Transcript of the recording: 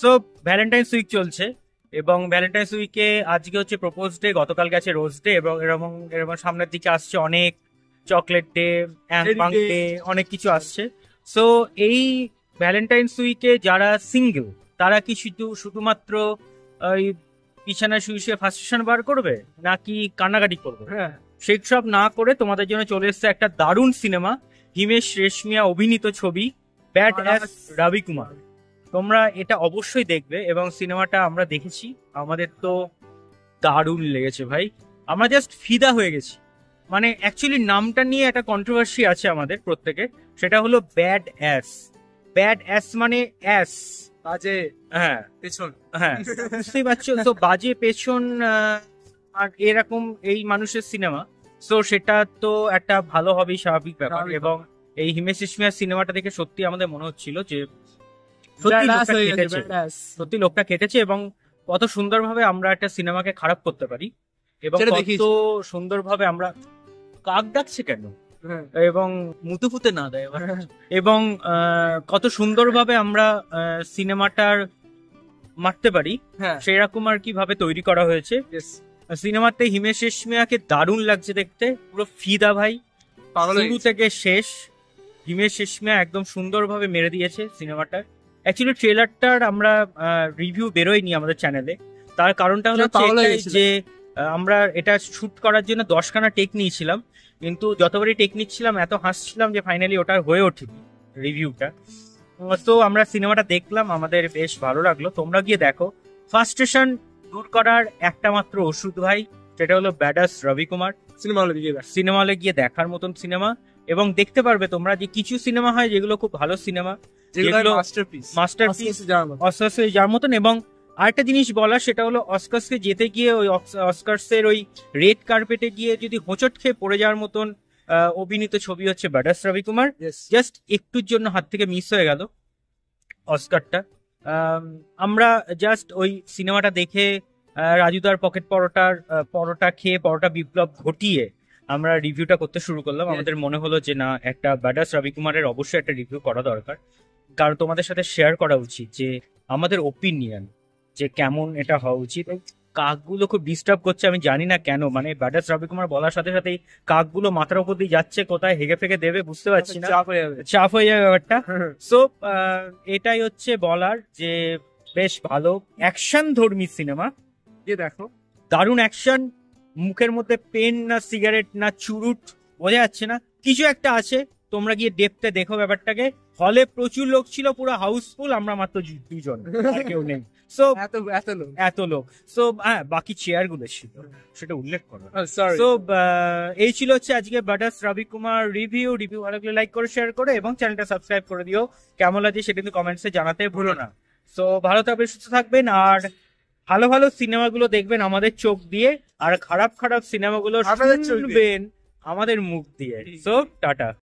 So Valentine's week চলছে এবং Valentine's উইকে আজকে হচ্ছে প্রপোজ ডে, গতকাল গেছে রোজ ডে, এবং এরকম এরকম সামনের দিকে আসছে অনেক চকলেট ডে, পাঙ্ক ডে, অনেক কিছু আসছে। সো এই ভ্যালেন্টাইন্স উইকে যারা সিঙ্গেল তারা কি শুধুমাত্র ওই বিছানায় শুয়ে শুয়ে ফার্স্টেশন বার করবে নাকি কান্নাকাটি করবে? হ্যাঁ, সেই সব না করে তোমাদের জন্য চলে এসেছে একটা দারুণ সিনেমা, হিমেশ রেশমিয়া অভিনীত ছবি ব্যাড অ্যাস রবি কুমার। তোমরা এটা অবশ্যই দেখবে এবং সিনেমাটা আমরা দেখেছি, আমাদের তো দারুণ লেগেছে ভাই, আমরা জাস্ট ফিদা হয়ে গেছি। মানে অ্যাকচুয়ালি নামটা নিয়ে একটা কন্ট্রোভার্সি আছে আমাদের প্রত্যেকে, সেটা হলো ব্যাড অ্যাস। ব্যাড অ্যাস মানে অ্যাস বাজে হ্যাঁ পেছন। হ্যাঁ বুঝতেই পারছো, তো বাজে পেছন আর এরকম এই মানুষের সিনেমা, সো সেটা তো একটা ভালো হবেই, স্বাভাবিক ব্যাপার। স্বাভাবিক। এবং এই হিমেশ রেশমিয়ার সিনেমাটা দেখে সত্যি আমাদের মনে হচ্ছিল যে সত্যি Badass লোকটা হয়ে গেছে, খেটেছে, badass। সত্যি লোকটা খেটেছে এবং কত সুন্দরভাবে আমরা একটা সিনেমাকে খারাপ করতে পারি এবং সেটা কত দেখিয়েছে। সুন্দরভাবে আমরা কাক ডাকছে কেন হ্যাঁ। এবং মুতুফুতে না দেয় এবার। এবং কত সুন্দরভাবে আমরা সিনেমাটার মারতে পারি হ্যাঁ, সেরকম আর কি ভাবে তৈরি করা হয়েছে। yes। সিনেমাতে হিমেশ রেশমিয়াকে দারুণ লাগছে দেখতে, পুরো ফিদা ভাই, পাগল হয়ে শুরু গেছি। থেকে শেষ হিমেশ রেশমিয়া একদম সুন্দরভাবে মেরে দিয়েছে সিনেমাটা। অ্যাকচুয়ালি ট্রেলারটার আমরা রিভিউ বেরোয়নি আমাদের চ্যানেলে, তার কারণটা হলো পাগল হয়ে এটাই গেছিল। যে আমরা এটা শুট করার জন্য 10খানা টেক নিয়েছিলাম, কিন্তু যতবারই টেক নিচ্ছিলাম এত হাসছিলাম যে ফাইনালি ওটা হয়ে ওঠেনি রিভিউটা। তো আমরা সিনেমাটা দেখলাম, আমাদের বেশ ভালো লাগলো, তোমরা গিয়ে দেখো। ফার্স্টেশন দূর করার একটা মাত্র ওষুধ ভাই, সেটা হলো ব্যাডাস রবি কুমার। সিনেমা হলে গিয়ে দেখ। সিনেমা হলে গিয়ে দেখার মতন সিনেমা, এবং দেখতে পারবে তোমরা যে কিছু সিনেমা হয় যেগুলো খুব ভালো সিনেমা, যেগুলো মাস্টারপিস। মাস্টারপিস যাওয়ার মতো। অস্কার্সে যার মতন। এবং আরেকটা জিনিস বলা, সেটা হলো অস্কার্সকে যেতে গিয়ে ওই অস্কার্সের ওই রেড কার্পেটে গিয়ে যদি হোঁচট খেয়ে পড়ে যাওয়ার মতন অভিনীত ছবি হচ্ছে ব্যাডাস রবি কুমার। Yes। জাস্ট একটুর জন্য হাত থেকে মিস হয়ে গেল অস্কারটা। আমরা জাস্ট ওই সিনেমাটা দেখে রাজুদার পকেট পরোটা খেয়ে, পরোটা বিপ্লব ঘটিয়ে আমরা রিভিউটা করতে শুরু করলাম। Yes। আমাদের মনে হলো যে না, একটা ব্যাডাস রবি কুমারের অবশ্যই একটা রিভিউ করা দরকার, কারণ তোমাদের সাথে শেয়ার করা উচিত যে আমাদের ওপিনিয়ন যে কেমন এটা হওয়া উচিত। এই কাকগুলো খুব ডিস্টার্ব করছে, আমি জানি না কেন, মানে ব্যাডাস রবি কুমার বলার সাথে সাথেই কাকগুলো মাথার উপর দিয়ে যাচ্ছে, কোথায় হেগে ফেগে দেবে বুঝতে পারছি না, চাপ হয়ে যাবে। চাপ হয়ে যাবে ব্যাপারটা। সো এটাই হচ্ছে বলার যে বেশ ভালো অ্যাকশন ধর্মী সিনেমা, গিয়ে দেখো। দারুণ অ্যাকশন, মুখের মধ্যে পেন না সিগারেট না চুরুট বোঝা যাচ্ছে না, কিছু একটা আছে। তোমরা গিয়ে ডেপতে দেখো ব্যাপারটাকে। হলে প্রচুর লোক ছিল, পুরো হাউসফুল, আমরা মাত্র দুজন, আর কেউ নেই। সো এত লোক। এত লোক, সো হ্যাঁ বাকি চেয়ার গুলো ছিল সেটা উল্লেখ করো। সরি। সো এই ছিল হচ্ছে আজকে ব্যাডাস রবি কুমার রিভিউ ভালো লাগলে লাইক করে শেয়ার করে এবং চ্যানেলটা সাবস্ক্রাইব করে দিও। কেমন লাগে সেটা কিন্তু কমেন্টসে জানাতে ভুলো না। সো ভালো থাকবেন, সুস্থ থাকবেন, আর ভালো ভালো সিনেমাগুলো দেখবেন আমাদের চোখ দিয়ে, আর খারাপ খারাপ সিনেমাগুলো আপনাদের চোখ দিয়ে। শুনবেন আমাদের মুখ দিয়ে। So tata.